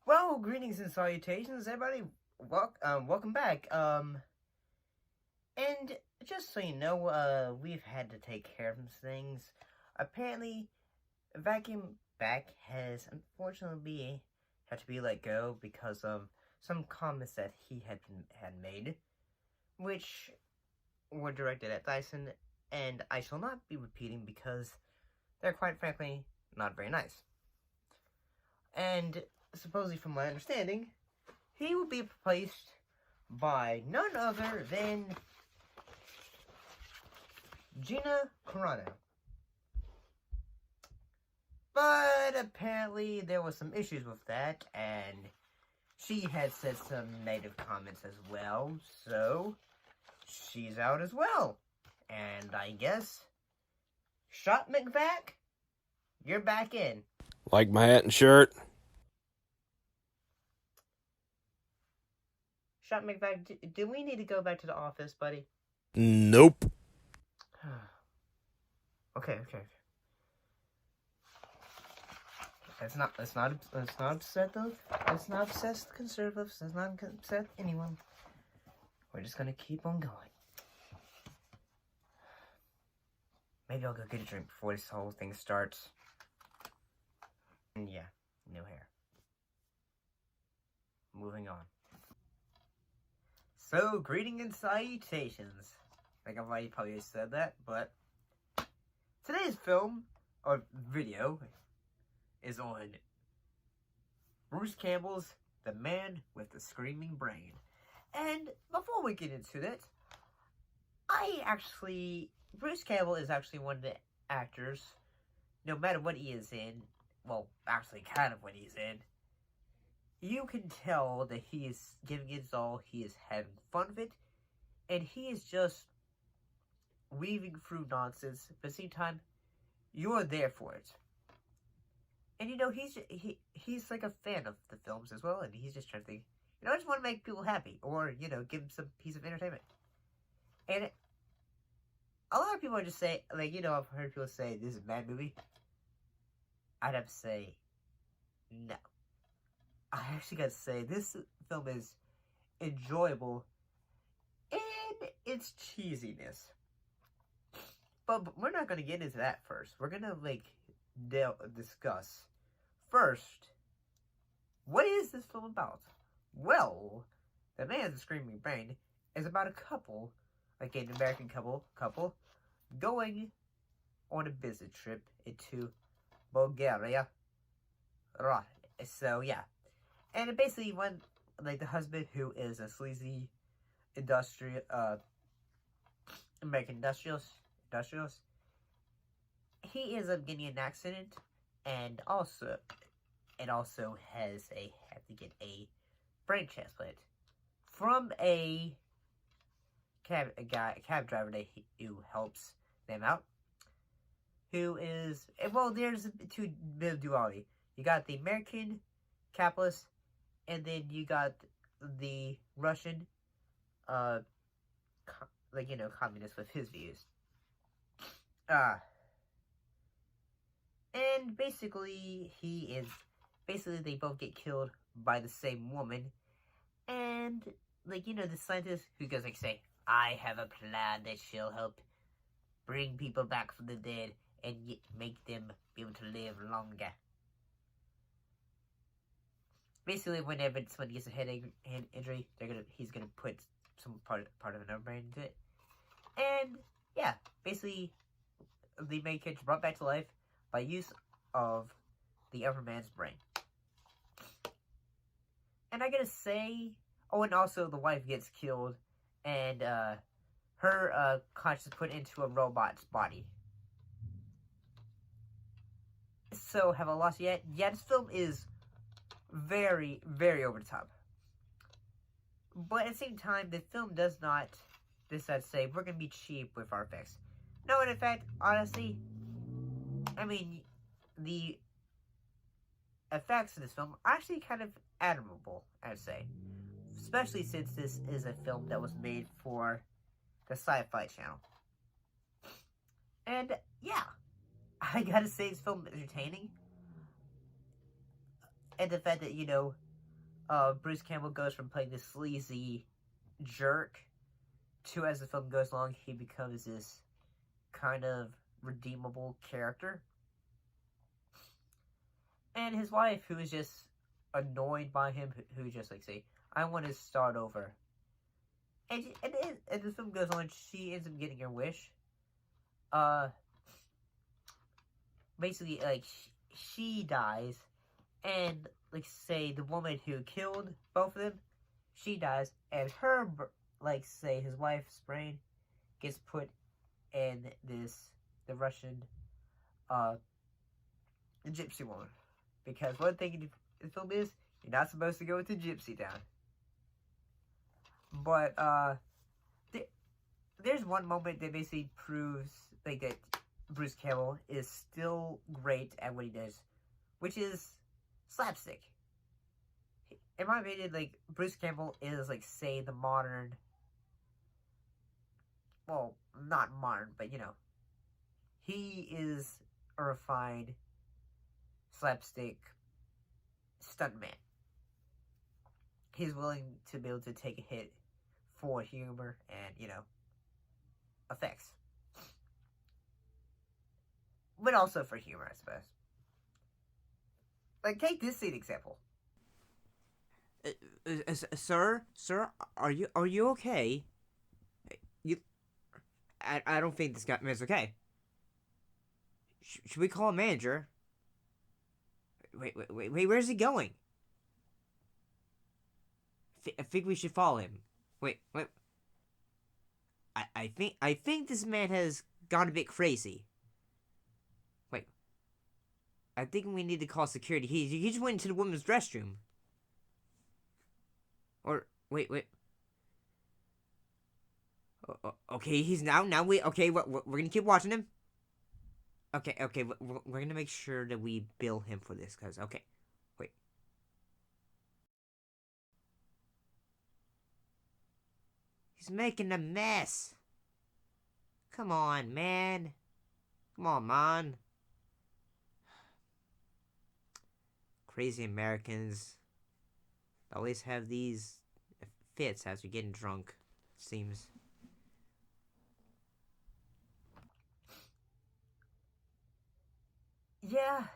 Well, greetings and salutations, everybody. Welcome back. And just so you know, we've had to take care of some things. Apparently, Vacuum Back has unfortunately had to be let go because of some comments that he had made, which were directed at Dyson, and I shall not be repeating because they're quite frankly not very nice. And supposedly, from my understanding, he will be replaced by none other than Gina Carano. But apparently there was some issues with that, and she had said some negative comments as well, so she's out as well. And I guess, Shot McVack, you're back in. Like my hat and shirt? Shot McVack, do we need to go back to the office, buddy? Nope. Okay. Let's not upset those. Let's not upset the conservatives. Let's not upset anyone. We're just gonna keep on going. Maybe I'll go get a drink before this whole thing starts. And yeah, no hair. Moving on. So, greetings and salutations. Like I've already probably said that, but today's film, or video, is on Bruce Campbell's The Man with the Screaming Brain. And before we get into that, Bruce Campbell is actually one of the actors, no matter what he is in, well, actually kind of what he's in, you can tell that he is giving it his all, he is having fun with it, and he is just weaving through nonsense, but at the same time, you're there for it. And you know, he's like a fan of the films as well, and he's just trying to think, you know, I just want to make people happy, or, you know, give them some piece of entertainment. And a lot of people just say, like, you know, I've heard people say, this is a bad movie. I'd have to say, no. I actually gotta say, this film is enjoyable in its cheesiness. But we're not gonna get into that first. We're gonna, like, discuss first, what is this film about? Well, The Man with the Screaming Brain is about a couple, like an American couple, going on a business trip into Bulgaria. Right. So, yeah. And basically, when, like, the husband, who is a sleazy American industrialist, he ends up getting in an accident, and also had to get a brain transplant from a cab driver who helps them out. Who is, well, there's two bit of duality. You got the American capitalist, and then you got the Russian, communist with his views. And basically, they both get killed by the same woman. And, like, you know, the scientist who goes, like, say, I have a plan that shall help bring people back from the dead and make them be able to live longer. Basically, whenever somebody gets a head injury, he's gonna put some part of another brain into it. And, yeah, basically, the main character brought back to life by use of the other man's brain. And I gotta say, oh, and also the wife gets killed, and her conscience put into a robot's body. So, have I lost yet? Yeah, this film is very, very over the top. But at the same time, the film does not decide to say, we're gonna be cheap with our effects. No, and in fact, honestly, I mean, the effects of this film are actually kind of admirable, I'd say. Especially since this is a film that was made for the Sci-Fi Channel. And yeah, I gotta say this film is entertaining. And the fact that, Bruce Campbell goes from playing this sleazy jerk to, as the film goes along, he becomes this kind of redeemable character. And his wife, who is just annoyed by him, who just like say, I want to start over. And the film goes on, she ends up getting her wish. Basically, like, she dies, and, like, say, the woman who killed both of them, she dies, and her, like, say, his wife's brain gets put in the Russian, the gypsy woman. Because one thing in the film is, you're not supposed to go into gypsy town. But, there's one moment that basically proves, like, that Bruce Campbell is still great at what he does, which is slapstick. In my opinion, like, Bruce Campbell is, like, say, the modern, well, not modern, but, he is a refined slapstick stuntman. He's willing to be able to take a hit for humor and, effects. But also for humor, I suppose. Like, take this scene example. Sir, are you okay? I don't think this man's okay. Should we call a manager? Wait, where's he going? I think we should follow him. Wait. I think this man has gone a bit crazy. Wait. I think we need to call security. He just went into the women's restroom. Or wait. Okay, he's now wait. Okay, we're gonna keep watching him. Okay, we're gonna make sure that we bill him for this, cause okay, wait. He's making a mess. Come on, man. Come on, man. Crazy Americans always have these fits as we're getting drunk, it seems. Yeah,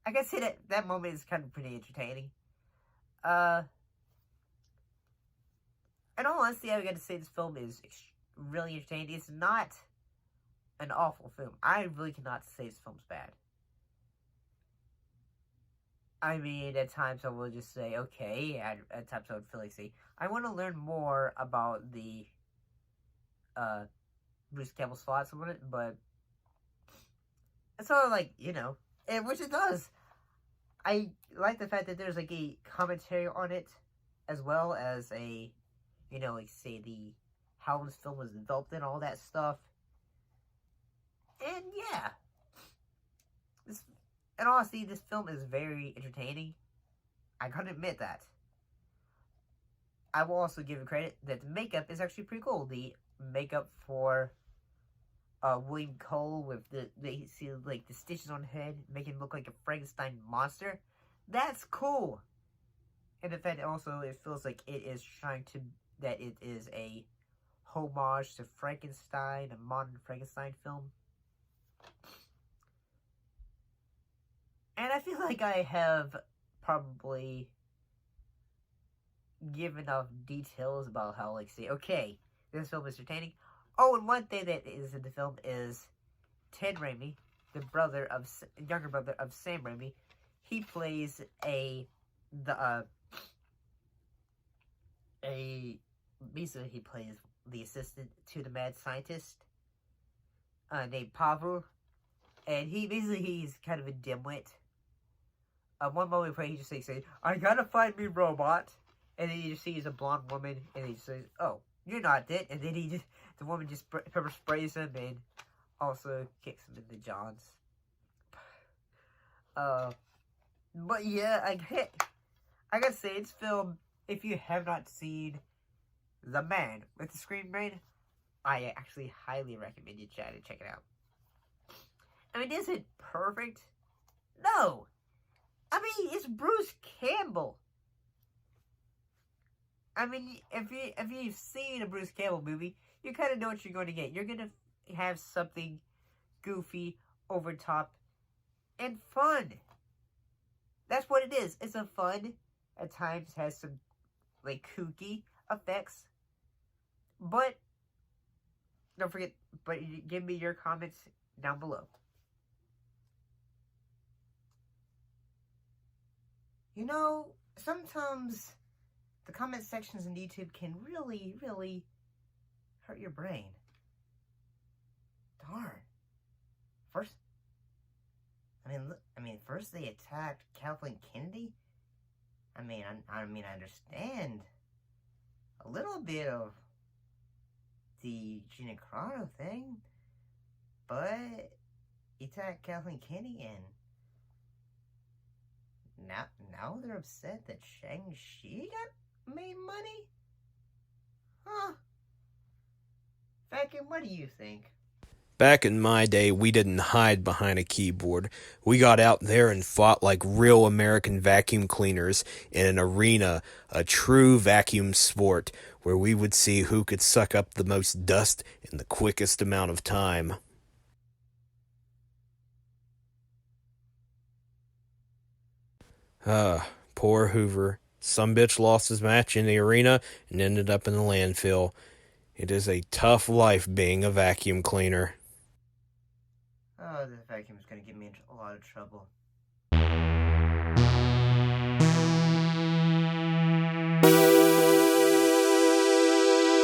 I gotta say that moment is kind of pretty entertaining. In all honesty, I gotta say this film is really entertaining. It's not an awful film. I really cannot say this film's bad. I mean, at times I will just say, okay, at times I would feel like, say, I want to learn more about the, Bruce Campbell's thoughts on it, but it's sort of like, which it does. I like the fact that there's, like, a commentary on it, as well as a, like, say, how this film was developed and all that stuff. And, yeah. And honestly, this film is very entertaining. I gotta admit that. I will also give it credit that the makeup is actually pretty cool. The makeup for William Cole with the stitches on his head, making him look like a Frankenstein monster. That's cool. And the fact also it feels like it is that it is a homage to Frankenstein, a modern Frankenstein film. And I feel like I have probably given enough details about how, like, say, okay, this film is entertaining. Oh, and one thing that is in the film is Ted Raimi, the younger brother of Sam Raimi. He plays basically he plays the assistant to the mad scientist, named Pavel. And he's kind of a dimwit. One moment where he just says, I gotta find me robot. And then you just see he's a blonde woman, and he just says, oh, you're not dead. And then the woman just pepper sprays him and also kicks him in the johns. But yeah, I gotta say, this film, if you have not seen The Man with the Screen Brain, I actually highly recommend you try to check it out. I mean, is it perfect? No. I mean, it's Bruce Campbell. I mean, if you've seen a Bruce Campbell movie, you kind of know what you're going to get. You're going to have something goofy, over top, and fun. That's what it is. It's a fun, at times has some, like, kooky effects. But, don't forget, but give me your comments down below. You know, sometimes the comment sections in YouTube can really, really hurt your brain. Darn. First, first they attacked Kathleen Kennedy. I understand a little bit of the Gina Carano thing, but he attacked Kathleen Kennedy, and now they're upset that Shang-Chi got made money? Huh? Falcon, what do you think? Back in my day, we didn't hide behind a keyboard. We got out there and fought like real American vacuum cleaners in an arena, a true vacuum sport, where we would see who could suck up the most dust in the quickest amount of time. Poor Hoover. Some bitch lost his match in the arena and ended up in the landfill. It is a tough life being a vacuum cleaner. Oh, this vacuum is going to get me into a lot of trouble.